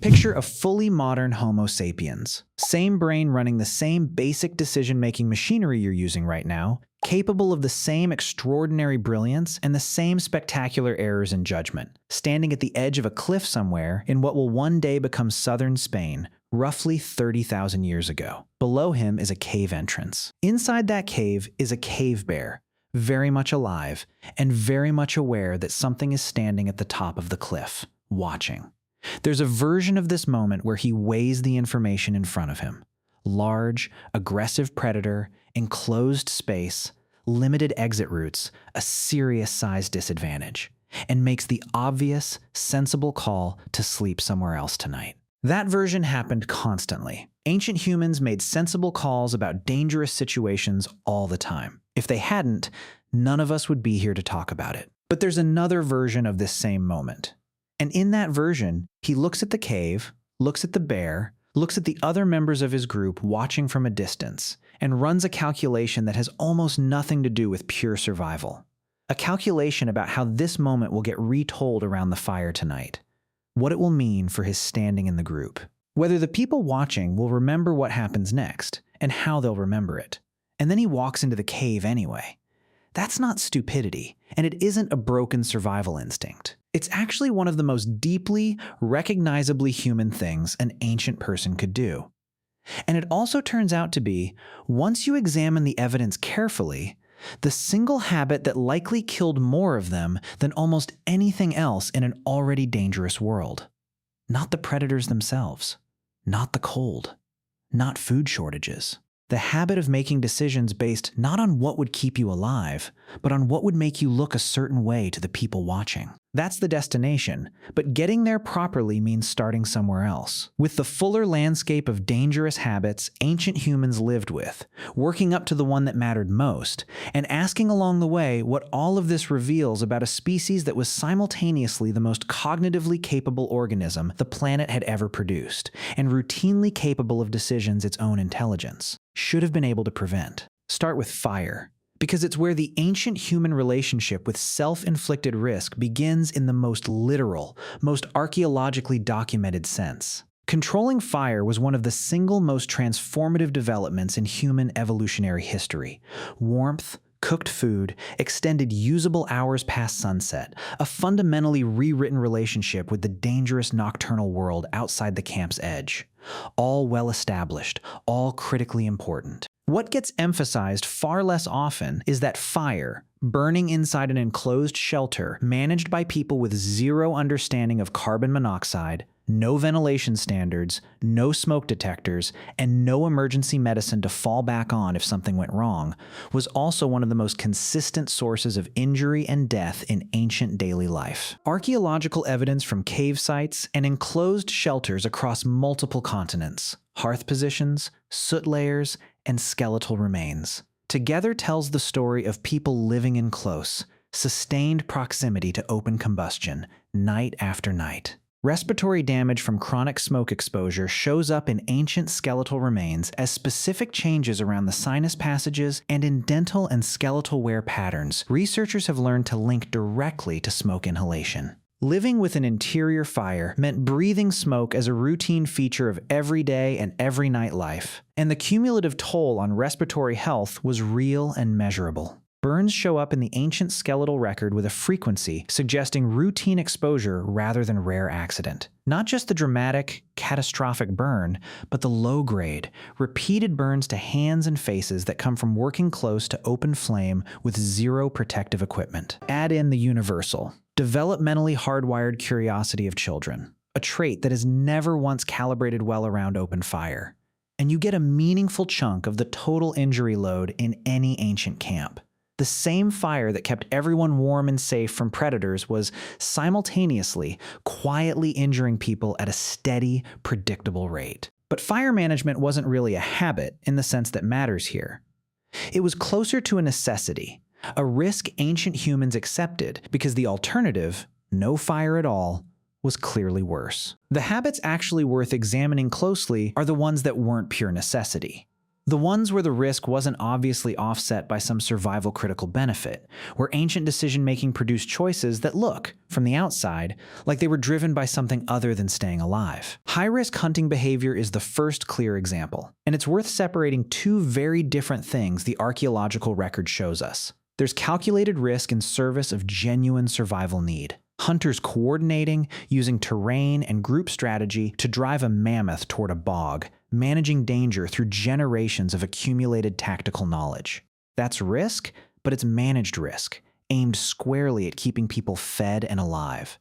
Picture a fully modern Homo sapiens. Same brain running the same basic decision-making machinery you're using right now, capable of the same extraordinary brilliance and the same spectacular errors in judgment, standing at the edge of a cliff somewhere in what will one day become southern Spain, roughly 30,000 years ago. Below him is a cave entrance. Inside that cave is a cave bear, very much alive and very much aware that something is standing at the top of the cliff, watching. There's a version of this moment where he weighs the information in front of him. Large, aggressive predator, enclosed space, limited exit routes, a serious size disadvantage, and makes the obvious, sensible call to sleep somewhere else tonight. That version happened constantly. Ancient humans made sensible calls about dangerous situations all the time. If they hadn't, none of us would be here to talk about it. But there's another version of this same moment. And in that version, he looks at the cave, looks at the bear, looks at the other members of his group watching from a distance, and runs a calculation that has almost nothing to do with pure survival. A calculation about how this moment will get retold around the fire tonight. What it will mean for his standing in the group. Whether the people watching will remember what happens next, and how they'll remember it. And then he walks into the cave anyway. That's not stupidity, and it isn't a broken survival instinct. It's actually one of the most deeply, recognizably human things an ancient person could do. And it also turns out to be, once you examine the evidence carefully, the single habit that likely killed more of them than almost anything else in an already dangerous world. Not the predators themselves, not the cold, not food shortages. The habit of making decisions based not on what would keep you alive, but on what would make you look a certain way to the people watching. That's the destination, but getting there properly means starting somewhere else. With the fuller landscape of dangerous habits ancient humans lived with, working up to the one that mattered most, and asking along the way what all of this reveals about a species that was simultaneously the most cognitively capable organism the planet had ever produced, and routinely capable of decisions its own intelligence should have been able to prevent. Start with fire. Because it's where the ancient human relationship with self-inflicted risk begins in the most literal, most archaeologically documented sense. Controlling fire was one of the single most transformative developments in human evolutionary history. Warmth, cooked food, extended usable hours past sunset, a fundamentally rewritten relationship with the dangerous nocturnal world outside the camp's edge. All well established, all critically important. What gets emphasized far less often is that fire, burning inside an enclosed shelter managed by people with zero understanding of carbon monoxide, no ventilation standards, no smoke detectors, and no emergency medicine to fall back on if something went wrong, was also one of the most consistent sources of injury and death in ancient daily life. Archaeological evidence from cave sites and enclosed shelters across multiple continents, hearth positions, soot layers, and skeletal remains, together tells the story of people living in close, sustained proximity to open combustion, night after night. Respiratory damage from chronic smoke exposure shows up in ancient skeletal remains as specific changes around the sinus passages and in dental and skeletal wear patterns researchers have learned to link directly to smoke inhalation. Living with an interior fire meant breathing smoke as a routine feature of everyday and every night life, and the cumulative toll on respiratory health was real and measurable. Burns show up in the ancient skeletal record with a frequency suggesting routine exposure rather than rare accident. Not just the dramatic, catastrophic burn, but the low-grade, repeated burns to hands and faces that come from working close to open flame with zero protective equipment. Add in the universal, developmentally hardwired curiosity of children, a trait that is never once calibrated well around open fire, and you get a meaningful chunk of the total injury load in any ancient camp. The same fire that kept everyone warm and safe from predators was simultaneously, quietly injuring people at a steady, predictable rate. But fire management wasn't really a habit in the sense that matters here. It was closer to a necessity, a risk ancient humans accepted because the alternative, no fire at all, was clearly worse. The habits actually worth examining closely are the ones that weren't pure necessity. The ones where the risk wasn't obviously offset by some survival-critical benefit, where ancient decision-making produced choices that look, from the outside, like they were driven by something other than staying alive. High-risk hunting behavior is the first clear example, and it's worth separating two very different things the archaeological record shows us. There's calculated risk in service of genuine survival need. Hunters coordinating, using terrain and group strategy to drive a mammoth toward a bog, managing danger through generations of accumulated tactical knowledge. That's risk, but it's managed risk, aimed squarely at keeping people fed and alive.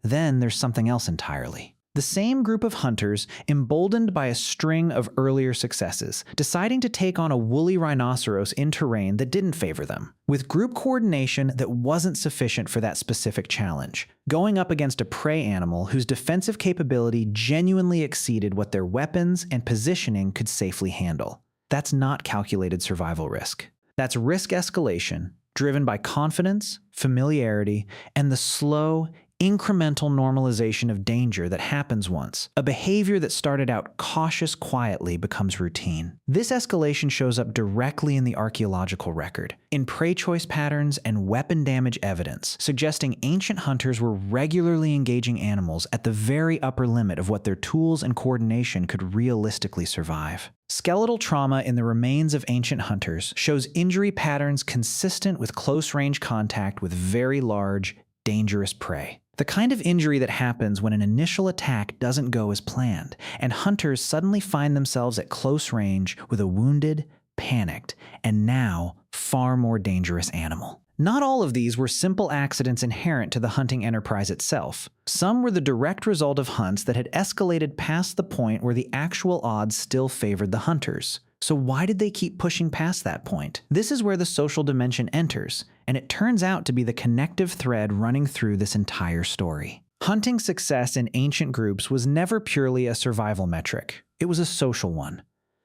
Then there's something else entirely. The same group of hunters, emboldened by a string of earlier successes, deciding to take on a woolly rhinoceros in terrain that didn't favor them, with group coordination that wasn't sufficient for that specific challenge, going up against a prey animal whose defensive capability genuinely exceeded what their weapons and positioning could safely handle. That's not calculated survival risk. That's risk escalation, driven by confidence, familiarity, and the slow, incremental normalization of danger that happens once. A behavior that started out cautious quietly becomes routine. This escalation shows up directly in the archaeological record, in prey choice patterns and weapon damage evidence, suggesting ancient hunters were regularly engaging animals at the very upper limit of what their tools and coordination could realistically survive. Skeletal trauma in the remains of ancient hunters shows injury patterns consistent with close-range contact with very large, dangerous prey. The kind of injury that happens when an initial attack doesn't go as planned, and hunters suddenly find themselves at close range with a wounded, panicked, and now far more dangerous animal. Not all of these were simple accidents inherent to the hunting enterprise itself. Some were the direct result of hunts that had escalated past the point where the actual odds still favored the hunters. So why did they keep pushing past that point? This is where the social dimension enters, and it turns out to be the connective thread running through this entire story. Hunting success in ancient groups was never purely a survival metric. It was a social one.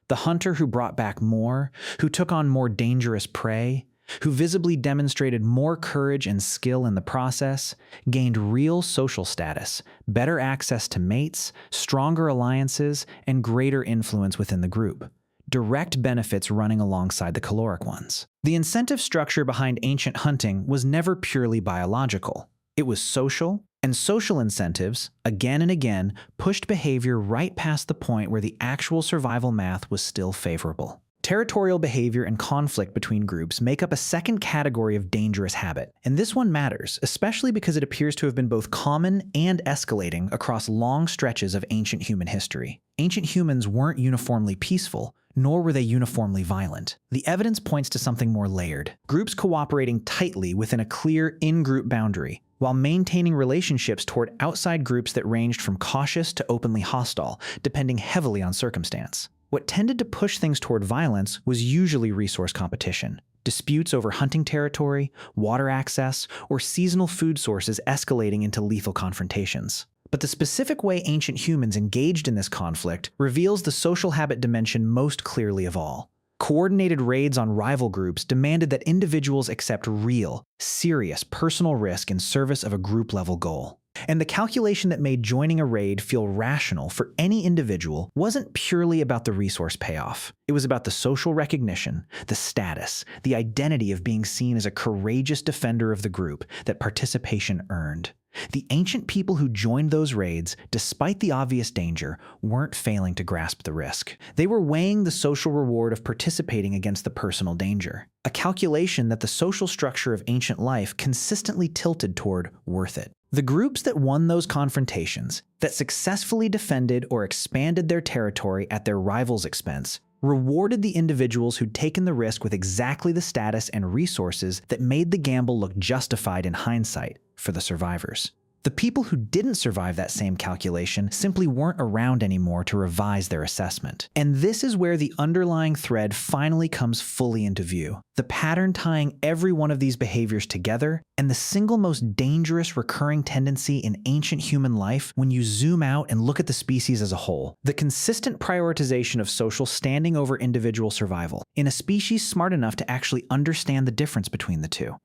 The hunter who brought back more, who took on more dangerous prey, who visibly demonstrated more courage and skill in the process, gained real social status, better access to mates, stronger alliances, and greater influence within the group. Direct benefits running alongside the caloric ones. The incentive structure behind ancient hunting was never purely biological. It was social, and social incentives, again and again, pushed behavior right past the point where the actual survival math was still favorable. Territorial behavior and conflict between groups make up a second category of dangerous habit, and this one matters, especially because it appears to have been both common and escalating across long stretches of ancient human history. Ancient humans weren't uniformly peaceful, nor were they uniformly violent. The evidence points to something more layered. Groups cooperating tightly within a clear in-group boundary, while maintaining relationships toward outside groups that ranged from cautious to openly hostile, depending heavily on circumstance. What tended to push things toward violence was usually resource competition. Disputes over hunting territory, water access, or seasonal food sources escalating into lethal confrontations. But the specific way ancient humans engaged in this conflict reveals the social habit dimension most clearly of all. Coordinated raids on rival groups demanded that individuals accept real, serious personal risk in service of a group-level goal. And the calculation that made joining a raid feel rational for any individual wasn't purely about the resource payoff. It was about the social recognition, the status, the identity of being seen as a courageous defender of the group that participation earned. The ancient people who joined those raids, despite the obvious danger, weren't failing to grasp the risk. They were weighing the social reward of participating against the personal danger, a calculation that the social structure of ancient life consistently tilted toward worth it. The groups that won those confrontations, that successfully defended or expanded their territory at their rivals' expense, rewarded the individuals who'd taken the risk with exactly the status and resources that made the gamble look justified in hindsight for the survivors. The people who didn't survive that same calculation simply weren't around anymore to revise their assessment. And this is where the underlying thread finally comes fully into view. The pattern tying every one of these behaviors together, and the single most dangerous recurring tendency in ancient human life when you zoom out and look at the species as a whole. The consistent prioritization of social standing over individual survival in a species smart enough to actually understand the difference between the two.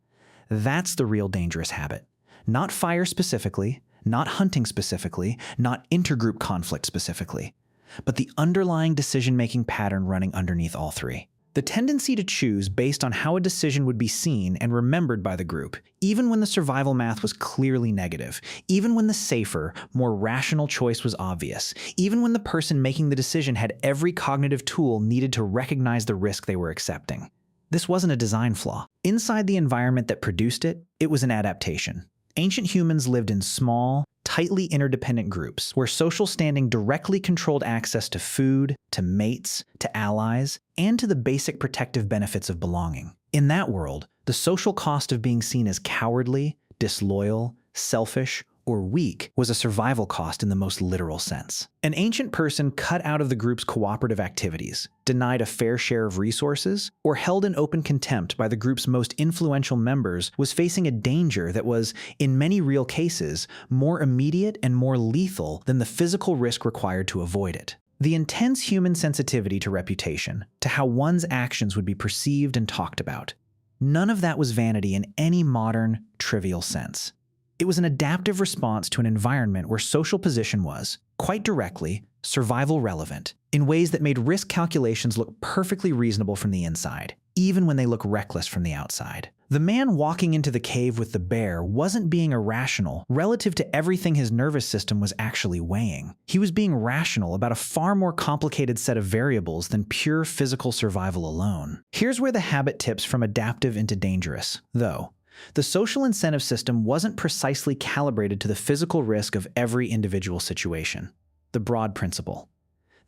That's the real dangerous habit. Not fire specifically, not hunting specifically, not intergroup conflict specifically. but the underlying decision-making pattern running underneath all three. The tendency to choose based on how a decision would be seen and remembered by the group, even when the survival math was clearly negative, even when the safer, more rational choice was obvious, even when the person making the decision had every cognitive tool needed to recognize the risk they were accepting. This wasn't a design flaw. Inside the environment that produced it, it was an adaptation. Ancient humans lived in small, tightly interdependent groups where social standing directly controlled access to food, to mates, to allies, and to the basic protective benefits of belonging. In that world, the social cost of being seen as cowardly, disloyal, selfish, or weak was a survival cost in the most literal sense. An ancient person cut out of the group's cooperative activities, denied a fair share of resources, or held in open contempt by the group's most influential members was facing a danger that was, in many real cases, more immediate and more lethal than the physical risk required to avoid it. The intense human sensitivity to reputation, to how one's actions would be perceived and talked about. None of that was vanity in any modern, trivial sense. It was an adaptive response to an environment where social position was, quite directly, survival relevant, in ways that made risk calculations look perfectly reasonable from the inside, even when they look reckless from the outside. The man walking into the cave with the bear wasn't being irrational relative to everything his nervous system was actually weighing. He was being rational about a far more complicated set of variables than pure physical survival alone. Here's where the habit tips from adaptive into dangerous, though. The social incentive system wasn't precisely calibrated to the physical risk of every individual situation. The broad principle,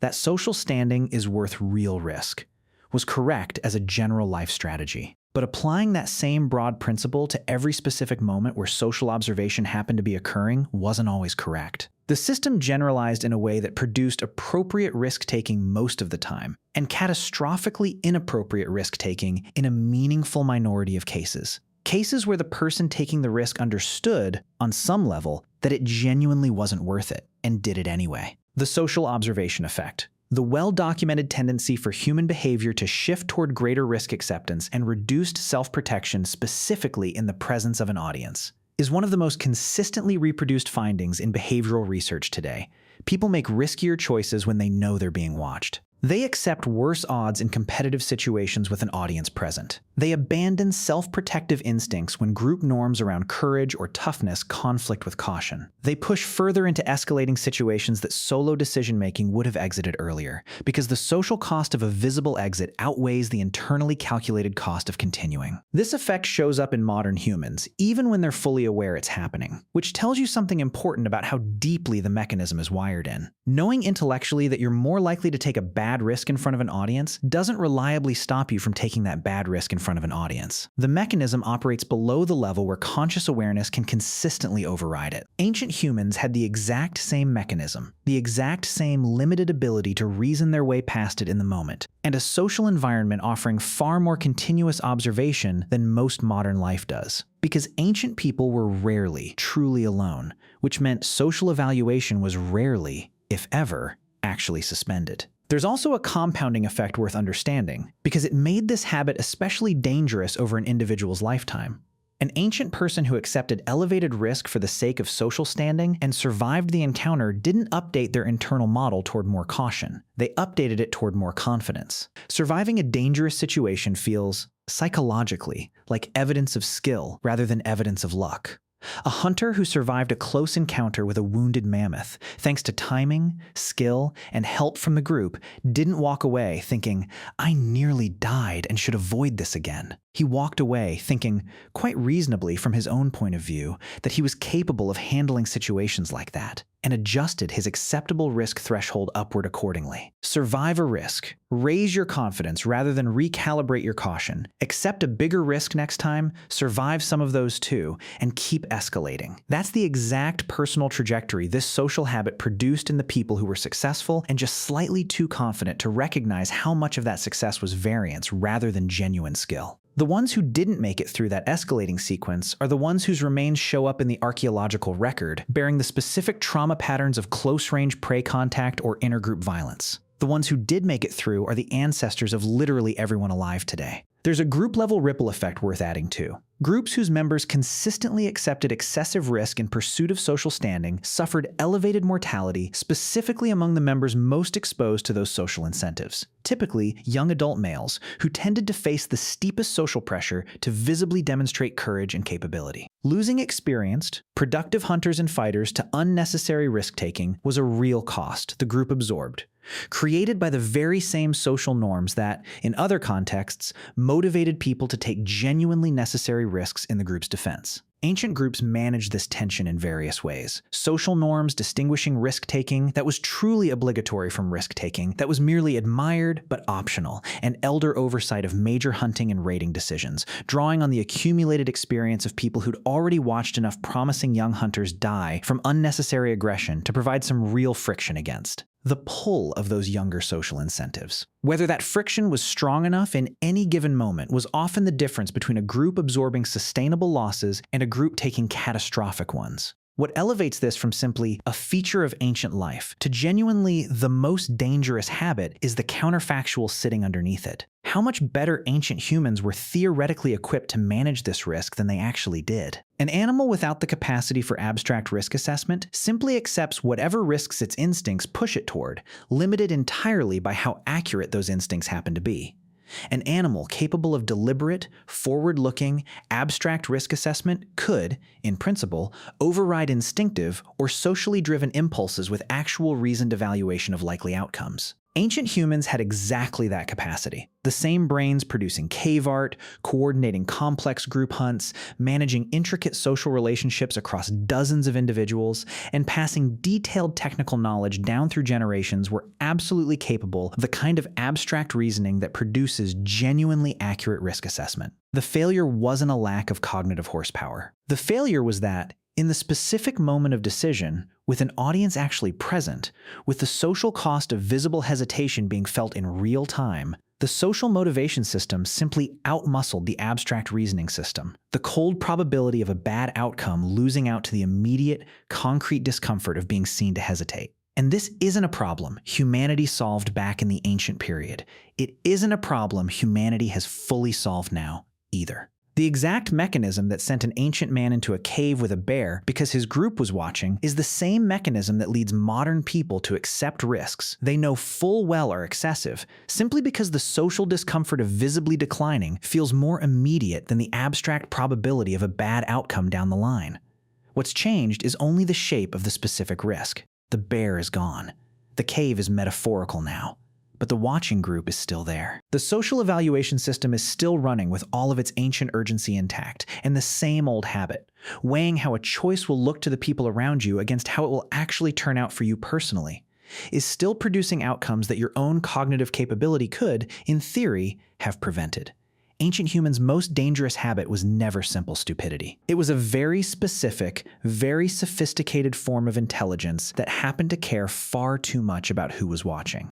that social standing is worth real risk, was correct as a general life strategy. But applying that same broad principle to every specific moment where social observation happened to be occurring wasn't always correct. The system generalized in a way that produced appropriate risk-taking most of the time, and catastrophically inappropriate risk-taking in a meaningful minority of cases. Cases where the person taking the risk understood, on some level, that it genuinely wasn't worth it, and did it anyway. The social observation effect. The well-documented tendency for human behavior to shift toward greater risk acceptance and reduced self-protection specifically in the presence of an audience is one of the most consistently reproduced findings in behavioral research today. People make riskier choices when they know they're being watched. They accept worse odds in competitive situations with an audience present. They abandon self-protective instincts when group norms around courage or toughness conflict with caution. They push further into escalating situations that solo decision-making would have exited earlier, because the social cost of a visible exit outweighs the internally calculated cost of continuing. This effect shows up in modern humans, even when they're fully aware it's happening, which tells you something important about how deeply the mechanism is wired in. Knowing intellectually that you're more likely to take a bad risk in front of an audience doesn't reliably stop you from taking that bad risk in front of an audience. The mechanism operates below the level where conscious awareness can consistently override it. Ancient humans had the exact same mechanism, the exact same limited ability to reason their way past it in the moment, and a social environment offering far more continuous observation than most modern life does. Because ancient people were rarely truly alone, which meant social evaluation was rarely, if ever, actually suspended. There's also a compounding effect worth understanding, because it made this habit especially dangerous over an individual's lifetime. An ancient person who accepted elevated risk for the sake of social standing and survived the encounter didn't update their internal model toward more caution. They updated it toward more confidence. Surviving a dangerous situation feels, psychologically, like evidence of skill rather than evidence of luck. A hunter who survived a close encounter with a wounded mammoth, thanks to timing, skill, and help from the group, didn't walk away thinking, "I nearly died and should avoid this again." He walked away thinking, quite reasonably from his own point of view, that he was capable of handling situations like that, and adjusted his acceptable risk threshold upward accordingly. Survive a risk. Raise your confidence rather than recalibrate your caution. Accept a bigger risk next time, survive some of those too, and keep escalating. That's the exact personal trajectory this social habit produced in the people who were successful and just slightly too confident to recognize how much of that success was variance rather than genuine skill. The ones who didn't make it through that escalating sequence are the ones whose remains show up in the archaeological record, bearing the specific trauma patterns of close-range prey contact or intergroup violence. The ones who did make it through are the ancestors of literally everyone alive today. There's a group-level ripple effect worth adding too. Groups whose members consistently accepted excessive risk in pursuit of social standing suffered elevated mortality, specifically among the members most exposed to those social incentives. Typically, young adult males who tended to face the steepest social pressure to visibly demonstrate courage and capability. Losing experienced, productive hunters and fighters to unnecessary risk-taking was a real cost the group absorbed, created by the very same social norms that, in other contexts, motivated people to take genuinely necessary risks in the group's defense. Ancient groups managed this tension in various ways. Social norms distinguishing risk-taking that was truly obligatory from risk-taking that was merely admired but optional, and elder oversight of major hunting and raiding decisions, drawing on the accumulated experience of people who'd already watched enough promising young hunters die from unnecessary aggression to provide some real friction against the pull of those younger social incentives. Whether that friction was strong enough in any given moment was often the difference between a group absorbing sustainable losses and a group taking catastrophic ones. What elevates this from simply a feature of ancient life to genuinely the most dangerous habit is the counterfactual sitting underneath it. How much better ancient humans were theoretically equipped to manage this risk than they actually did. An animal without the capacity for abstract risk assessment simply accepts whatever risks its instincts push it toward, limited entirely by how accurate those instincts happen to be. An animal capable of deliberate, forward-looking, abstract risk assessment could, in principle, override instinctive or socially driven impulses with actual reasoned evaluation of likely outcomes. Ancient humans had exactly that capacity. The same brains producing cave art, coordinating complex group hunts, managing intricate social relationships across dozens of individuals, and passing detailed technical knowledge down through generations were absolutely capable of the kind of abstract reasoning that produces genuinely accurate risk assessment. The failure wasn't a lack of cognitive horsepower. The failure was that, in the specific moment of decision, with an audience actually present, with the social cost of visible hesitation being felt in real time, the social motivation system simply outmuscled the abstract reasoning system, the cold probability of a bad outcome losing out to the immediate, concrete discomfort of being seen to hesitate. And this isn't a problem humanity solved back in the ancient period. It isn't a problem humanity has fully solved now, either. The exact mechanism that sent an ancient man into a cave with a bear because his group was watching is the same mechanism that leads modern people to accept risks they know full well are excessive, simply because the social discomfort of visibly declining feels more immediate than the abstract probability of a bad outcome down the line. What's changed is only the shape of the specific risk. The bear is gone. The cave is metaphorical now. But the watching group is still there. The social evaluation system is still running with all of its ancient urgency intact, and the same old habit, weighing how a choice will look to the people around you against how it will actually turn out for you personally, is still producing outcomes that your own cognitive capability could, in theory, have prevented. Ancient humans' most dangerous habit was never simple stupidity. It was a very specific, very sophisticated form of intelligence that happened to care far too much about who was watching.